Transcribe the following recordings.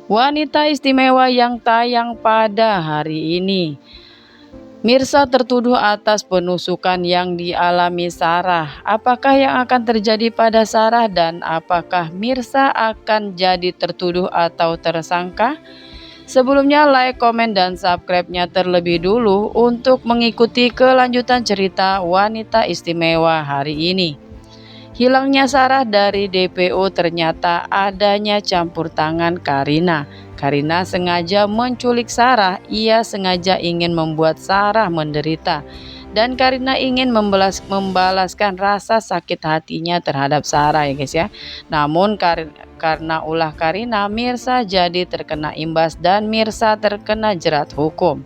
Wanita istimewa yang tayang pada hari ini. Mirsa tertuduh atas penusukan yang dialami Sarah. Apakah yang akan terjadi pada Sarah dan apakah Mirsa akan jadi tertuduh atau tersangka? Sebelumnya like, komen, dan subscribe-nya terlebih dulu untuk mengikuti kelanjutan cerita wanita istimewa hari ini. Hilangnya Sarah dari DPO ternyata adanya campur tangan Karina. Karina sengaja menculik Sarah, ia sengaja ingin membuat Sarah menderita. Dan Karina ingin membalaskan rasa sakit hatinya terhadap Sarah ya guys ya. Namun karena ulah Karina, Mirsa jadi terkena imbas dan Mirsa terkena jerat hukum.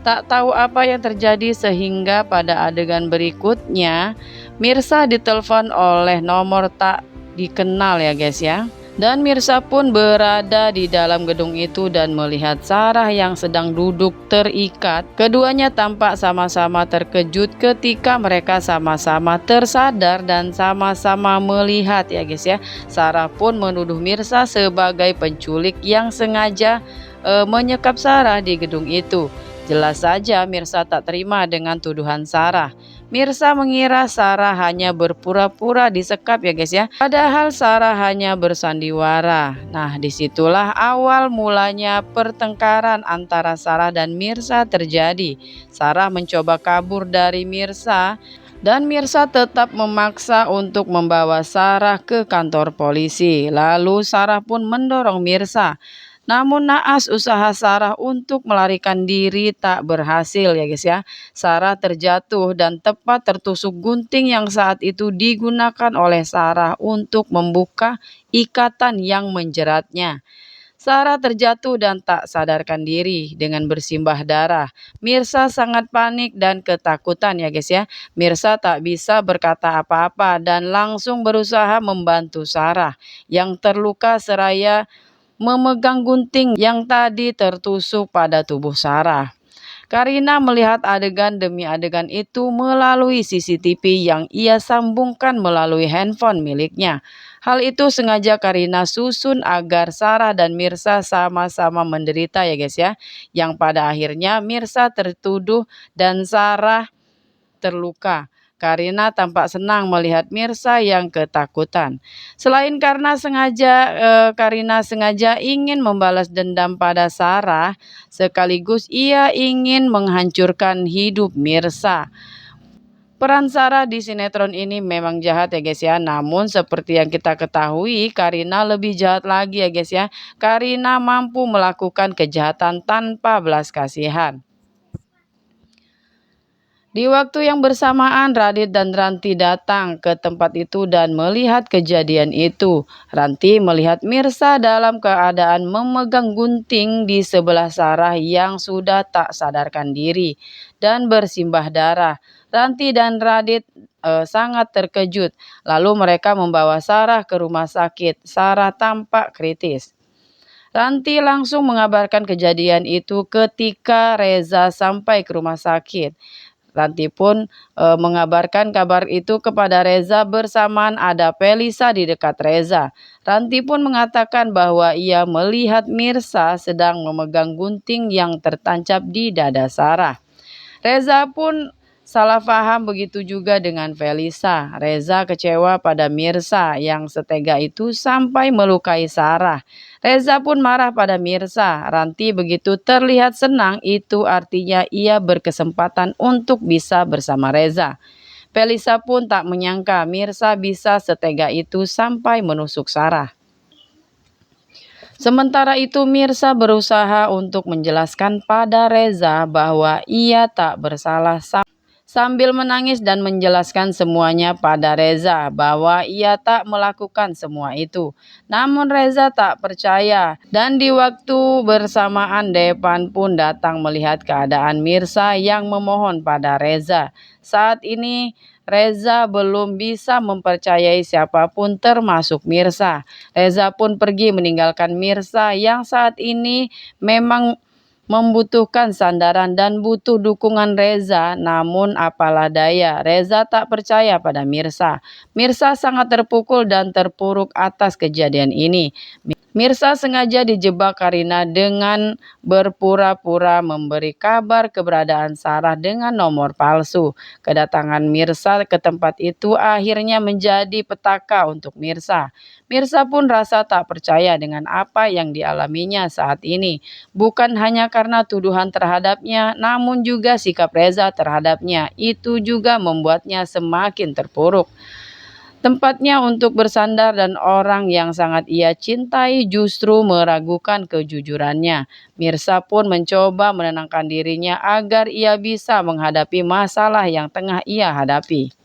Tak tahu apa yang terjadi sehingga pada adegan berikutnya Mirsa ditelepon oleh nomor tak dikenal ya guys ya. Dan Mirsa pun berada di dalam gedung itu dan melihat Sarah yang sedang duduk terikat. Keduanya tampak sama-sama terkejut ketika mereka sama-sama tersadar dan sama-sama melihat ya guys ya. Sarah pun menuduh Mirsa sebagai penculik yang sengaja menyekap Sarah di gedung itu. Jelas saja Mirsa tak terima dengan tuduhan Sarah. Mirsa mengira Sarah hanya berpura-pura disekap ya guys ya. Padahal Sarah hanya bersandiwara. Nah, disitulah awal mulanya pertengkaran antara Sarah dan Mirsa terjadi. Sarah mencoba kabur dari Mirsa dan Mirsa tetap memaksa untuk membawa Sarah ke kantor polisi. Lalu Sarah pun mendorong Mirsa. Namun naas usaha Sarah untuk melarikan diri tak berhasil ya guys ya. Sarah terjatuh dan tepat tertusuk gunting yang saat itu digunakan oleh Sarah untuk membuka ikatan yang menjeratnya. Sarah terjatuh dan tak sadarkan diri dengan bersimbah darah. Mirsa sangat panik dan ketakutan ya guys ya. Mirsa tak bisa berkata apa-apa dan langsung berusaha membantu Sarah yang terluka seraya memegang gunting yang tadi tertusuk pada tubuh Sarah. Karina melihat adegan demi adegan itu melalui CCTV yang ia sambungkan melalui handphone miliknya. Hal itu sengaja Karina susun agar Sarah dan Mirsa sama-sama menderita ya guys ya. Yang pada akhirnya Mirsa tertuduh dan Sarah terluka. Karina tampak senang melihat Mirsa yang ketakutan. Selain karena Karina sengaja ingin membalas dendam pada Sarah, sekaligus ia ingin menghancurkan hidup Mirsa. Peran Sarah di sinetron ini memang jahat ya guys ya. Namun seperti yang kita ketahui, Karina lebih jahat lagi ya guys ya. Karina mampu melakukan kejahatan tanpa belas kasihan. Di waktu yang bersamaan, Radit dan Ranti datang ke tempat itu dan melihat kejadian itu. Ranti melihat Mirsa dalam keadaan memegang gunting di sebelah Sarah yang sudah tak sadarkan diri dan bersimbah darah. Ranti dan Radit sangat terkejut. Lalu mereka membawa Sarah ke rumah sakit. Sarah tampak kritis. Ranti langsung mengabarkan kejadian itu ketika Reza sampai ke rumah sakit. Ranti pun mengabarkan kabar itu kepada Reza bersamaan ada Felisa di dekat Reza. Ranti pun mengatakan bahwa ia melihat Mirsa sedang memegang gunting yang tertancap di dada Sarah. Reza pun salah paham, begitu juga dengan Felisa. Reza kecewa pada Mirsa yang setega itu sampai melukai Sarah. Reza pun marah pada Mirsa. Ranti begitu terlihat senang, itu artinya ia berkesempatan untuk bisa bersama Reza. Felisa pun tak menyangka Mirsa bisa setega itu sampai menusuk Sarah. Sementara itu Mirsa berusaha untuk menjelaskan pada Reza bahwa ia tak bersalah sambil menangis dan menjelaskan semuanya pada Reza bahwa ia tak melakukan semua itu. Namun Reza tak percaya dan di waktu bersamaan Depan pun datang melihat keadaan Mirsa yang memohon pada Reza. Saat ini Reza belum bisa mempercayai siapapun termasuk Mirsa. Reza pun pergi meninggalkan Mirsa yang saat ini memang membutuhkan sandaran dan butuh dukungan Reza. Namun apalah daya, Reza tak percaya pada Mirsa. Mirsa sangat terpukul dan terpuruk atas kejadian ini. Mirsa sengaja dijebak Karina dengan berpura-pura memberi kabar keberadaan Sarah dengan nomor palsu. Kedatangan Mirsa ke tempat itu akhirnya menjadi petaka untuk Mirsa. Mirsa pun rasa tak percaya dengan apa yang dialaminya saat ini. Bukan hanya karena tuduhan terhadapnya, namun juga sikap Reza terhadapnya. Itu juga membuatnya semakin terpuruk. Tempatnya untuk bersandar dan orang yang sangat ia cintai justru meragukan kejujurannya. Mirsa pun mencoba menenangkan dirinya agar ia bisa menghadapi masalah yang tengah ia hadapi.